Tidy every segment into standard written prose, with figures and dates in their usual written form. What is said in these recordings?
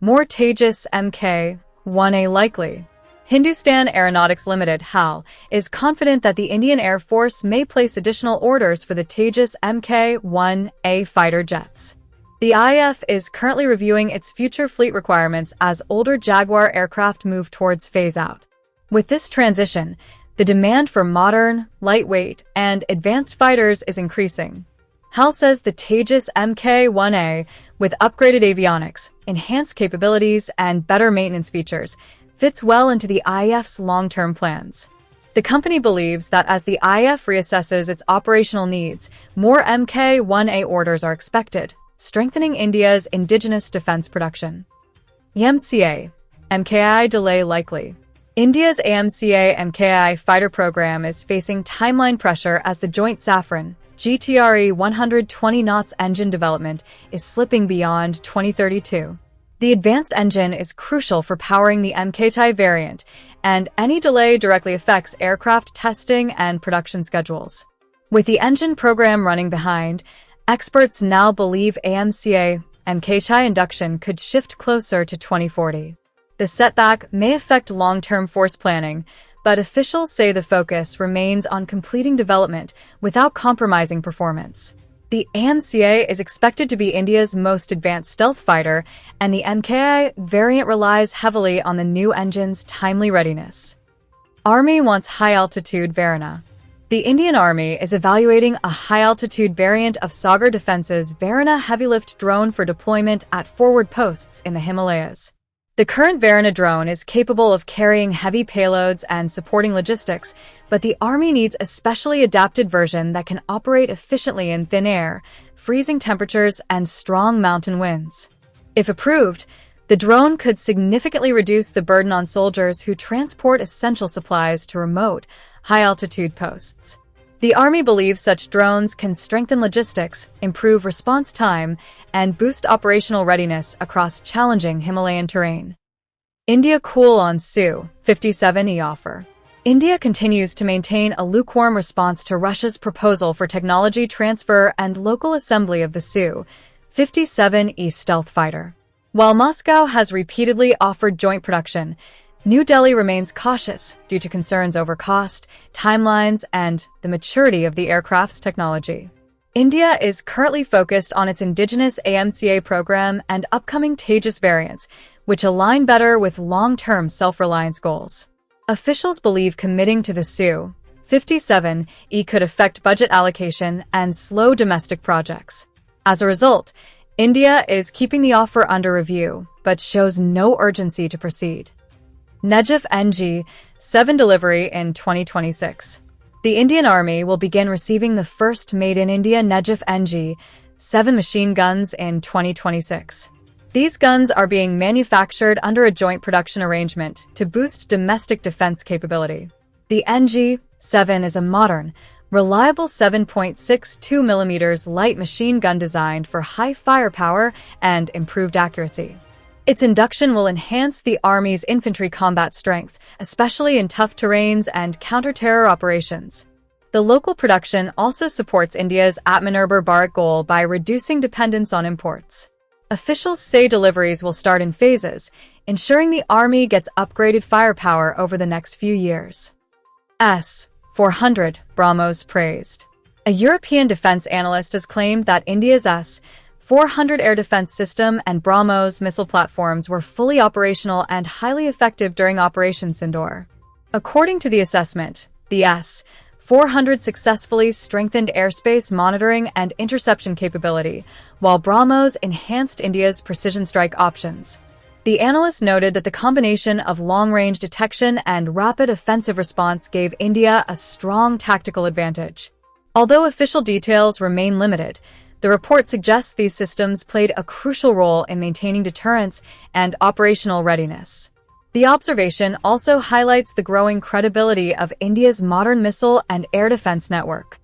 More Tejas Mk1A likely. Hindustan Aeronautics Limited (HAL) is confident that the Indian Air Force may place additional orders for the Tejas Mk1A fighter jets. The IAF is currently reviewing its future fleet requirements as older Jaguar aircraft move towards phase-out. With this transition, the demand for modern, lightweight, and advanced fighters is increasing. HAL says the Tejas Mk1A, with upgraded avionics, enhanced capabilities, and better maintenance features, fits well into the IAF's long-term plans. The company believes that as the IAF reassesses its operational needs, more Mk1A orders are expected, strengthening India's indigenous defense production. AMCA Mki delay likely. India's AMCA Mki fighter program is facing timeline pressure as the joint Saffron GTRE 120 knots engine development is slipping beyond 2032. The advanced engine is crucial for powering the Mk variant, and any delay directly affects aircraft testing and production schedules. With the engine program running behind, experts now believe AMCA Mk induction could shift closer to 2040. The setback may affect long-term force planning, but officials say the focus remains on completing development without compromising performance. The AMCA is expected to be India's most advanced stealth fighter, and the Mki variant relies heavily on the new engine's timely readiness. Army wants high-altitude Varuna. The Indian Army is evaluating a high-altitude variant of Sagar Defense's Varuna heavy-lift drone for deployment at forward posts in the Himalayas. The current Varuna drone is capable of carrying heavy payloads and supporting logistics, but the Army needs a specially adapted version that can operate efficiently in thin air, freezing temperatures, and strong mountain winds. If approved, the drone could significantly reduce the burden on soldiers who transport essential supplies to remote, high-altitude posts. The Army believes such drones can strengthen logistics, improve response time, and boost operational readiness across challenging Himalayan terrain. India cool on Su-57E offer. India continues to maintain a lukewarm response to Russia's proposal for technology transfer and local assembly of the Su-57E stealth fighter. While Moscow has repeatedly offered joint production, New Delhi remains cautious due to concerns over cost, timelines, and the maturity of the aircraft's technology. India is currently focused on its indigenous AMCA program and upcoming Tejas variants, which align better with long-term self-reliance goals. Officials believe committing to the Su-57E could affect budget allocation and slow domestic projects. As a result, India is keeping the offer under review, but shows no urgency to proceed. Negev NG-7 delivery in 2026. The Indian Army will begin receiving the first made-in-India Negev NG-7 machine guns in 2026. These guns are being manufactured under a joint production arrangement to boost domestic defense capability. The NG-7 is a modern, reliable 7.62mm light machine gun designed for high firepower and improved accuracy. Its induction will enhance the Army's infantry combat strength, especially in tough terrains and counter-terror operations. The local production also supports India's Atmanirbhar Bharat goal by reducing dependence on imports. Officials say deliveries will start in phases, ensuring the Army gets upgraded firepower over the next few years. S-400, BrahMos praised. A European defense analyst has claimed that India's S-400 air defense system and BrahMos missile platforms were fully operational and highly effective during Operation Sindoor. According to the assessment, the S-400 successfully strengthened airspace monitoring and interception capability, while BrahMos enhanced India's precision strike options. The analyst noted that the combination of long-range detection and rapid offensive response gave India a strong tactical advantage. Although official details remain limited, the report suggests these systems played a crucial role in maintaining deterrence and operational readiness. The observation also highlights the growing credibility of India's modern missile and air defense network.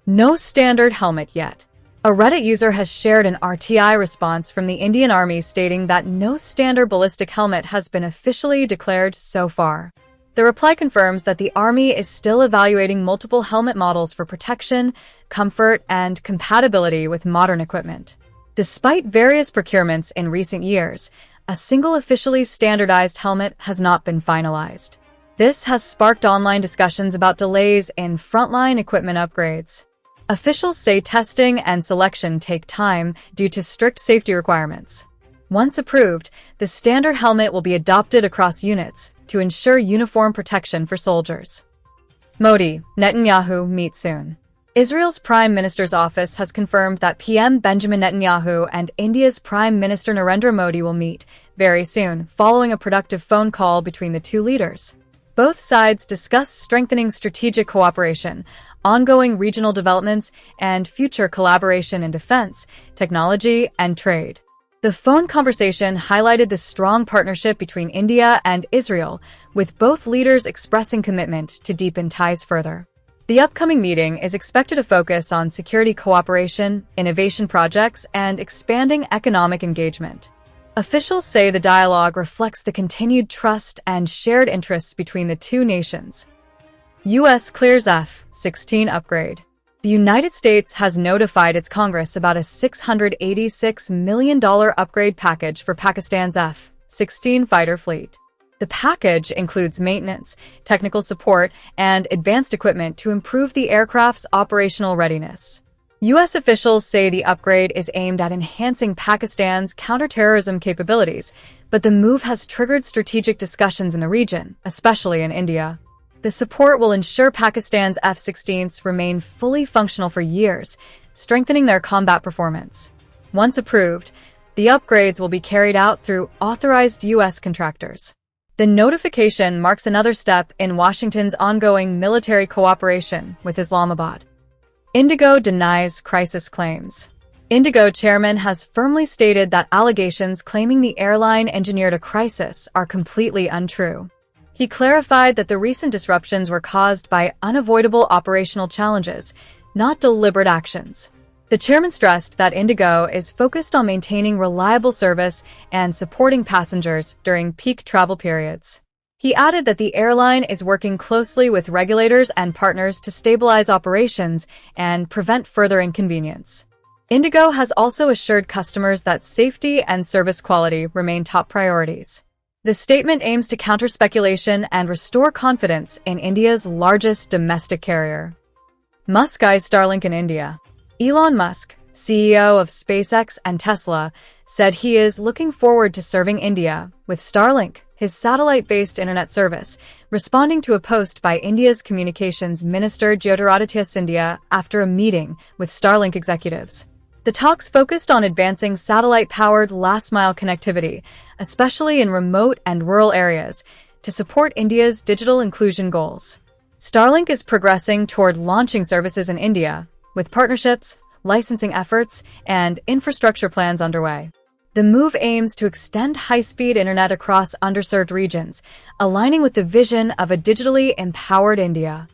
No standard helmet yet. A Reddit user has shared an RTI response from the Indian Army stating that no standard ballistic helmet has been officially declared so far. The reply confirms that the Army is still evaluating multiple helmet models for protection, comfort, and compatibility with modern equipment. Despite various procurements in recent years, a single officially standardized helmet has not been finalized. This has sparked online discussions about delays in frontline equipment upgrades. Officials say testing and selection take time due to strict safety requirements. Once approved, the standard helmet will be adopted across units to ensure uniform protection for soldiers. Modi, Netanyahu meet soon. Israel's Prime Minister's office has confirmed that PM Benjamin Netanyahu and India's Prime Minister Narendra Modi will meet very soon, following a productive phone call between the two leaders. Both sides discussed strengthening strategic cooperation, ongoing regional developments, and future collaboration in defense, technology, and trade. The phone conversation highlighted the strong partnership between India and Israel, with both leaders expressing commitment to deepen ties further. The upcoming meeting is expected to focus on security cooperation, innovation projects, and expanding economic engagement. Officials say the dialogue reflects the continued trust and shared interests between the two nations. U.S. clears F-16 upgrade. The United States has notified its Congress about a $686 million upgrade package for Pakistan's F-16 fighter fleet. The package includes maintenance, technical support, and advanced equipment to improve the aircraft's operational readiness. U.S. officials say the upgrade is aimed at enhancing Pakistan's counterterrorism capabilities, but the move has triggered strategic discussions in the region, especially in India. The support will ensure Pakistan's F-16s remain fully functional for years, strengthening their combat performance. Once approved, the upgrades will be carried out through authorized U.S. contractors. The notification marks another step in Washington's ongoing military cooperation with Islamabad. Indigo denies crisis claims. Indigo chairman has firmly stated that allegations claiming the airline engineered a crisis are completely untrue. He clarified that the recent disruptions were caused by unavoidable operational challenges, not deliberate actions. The chairman stressed that Indigo is focused on maintaining reliable service and supporting passengers during peak travel periods. He added that the airline is working closely with regulators and partners to stabilize operations and prevent further inconvenience. Indigo has also assured customers that safety and service quality remain top priorities. The statement aims to counter speculation and restore confidence in India's largest domestic carrier. Musk eyes Starlink in India. Elon Musk, CEO of SpaceX and Tesla, said he is looking forward to serving India with Starlink, his satellite-based internet service, responding to a post by India's Communications Minister Jyotiraditya Scindia after a meeting with Starlink executives. The talks focused on advancing satellite-powered last-mile connectivity, especially in remote and rural areas, to support India's digital inclusion goals. Starlink is progressing toward launching services in India, with partnerships, licensing efforts, and infrastructure plans underway. The move aims to extend high-speed internet across underserved regions, aligning with the vision of a digitally empowered India.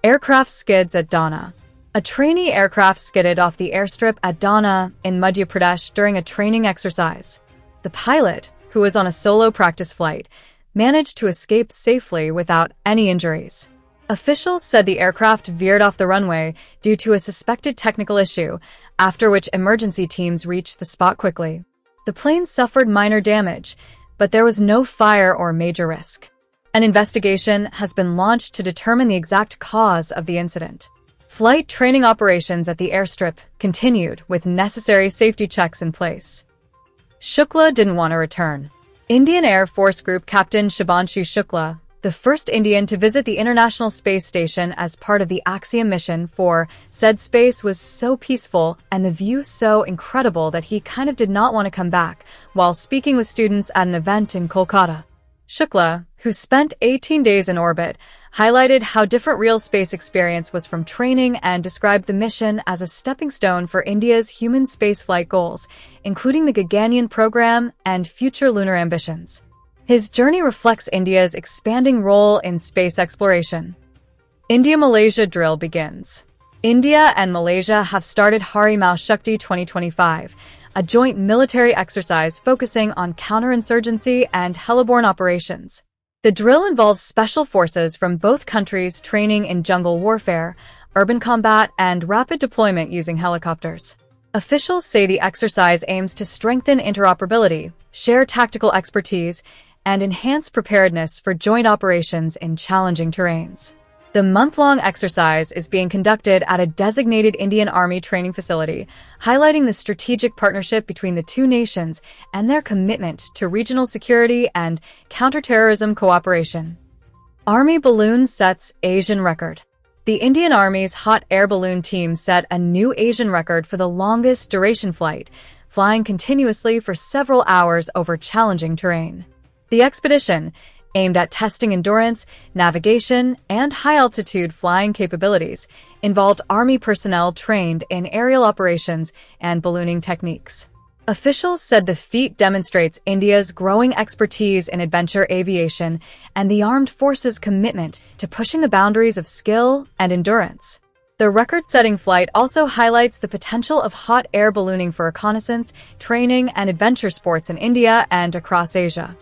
Aircraft skids at Dana. A trainee aircraft skidded off the airstrip at Dana in Madhya Pradesh during a training exercise. The pilot, who was on a solo practice flight, managed to escape safely without any injuries. Officials said the aircraft veered off the runway due to a suspected technical issue, after which emergency teams reached the spot quickly. The plane suffered minor damage, but there was no fire or major risk. An investigation has been launched to determine the exact cause of the incident. Flight training operations at the airstrip continued with necessary safety checks in place. Shukla didn't want to return. Indian Air Force Group Captain Shubhanshu Shukla, the first Indian to visit the International Space Station as part of the Axiom mission said space was so peaceful and the view so incredible that he kind of did not want to come back, while speaking with students at an event in Kolkata. Shukla, who spent 18 days in orbit, highlighted how different real space experience was from training and described the mission as a stepping stone for India's human spaceflight goals, including the Gaganyaan program and future lunar ambitions. His journey reflects India's expanding role in space exploration. India-Malaysia drill begins. India and Malaysia have started Harimau Shakti 2025, a joint military exercise focusing on counterinsurgency and heliborne operations. The drill involves special forces from both countries training in jungle warfare, urban combat, and rapid deployment using helicopters. Officials say the exercise aims to strengthen interoperability, share tactical expertise, and enhance preparedness for joint operations in challenging terrains. The month-long exercise is being conducted at a designated Indian Army training facility, highlighting the strategic partnership between the two nations and their commitment to regional security and counterterrorism cooperation. Army balloon sets Asian record. The Indian Army's hot air balloon team set a new Asian record for the longest duration flight, flying continuously for several hours over challenging terrain. The expedition, aimed at testing endurance, navigation, and high-altitude flying capabilities, involved Army personnel trained in aerial operations and ballooning techniques. Officials said the feat demonstrates India's growing expertise in adventure aviation and the armed forces' commitment to pushing the boundaries of skill and endurance. The record-setting flight also highlights the potential of hot air ballooning for reconnaissance, training, and adventure sports in India and across Asia.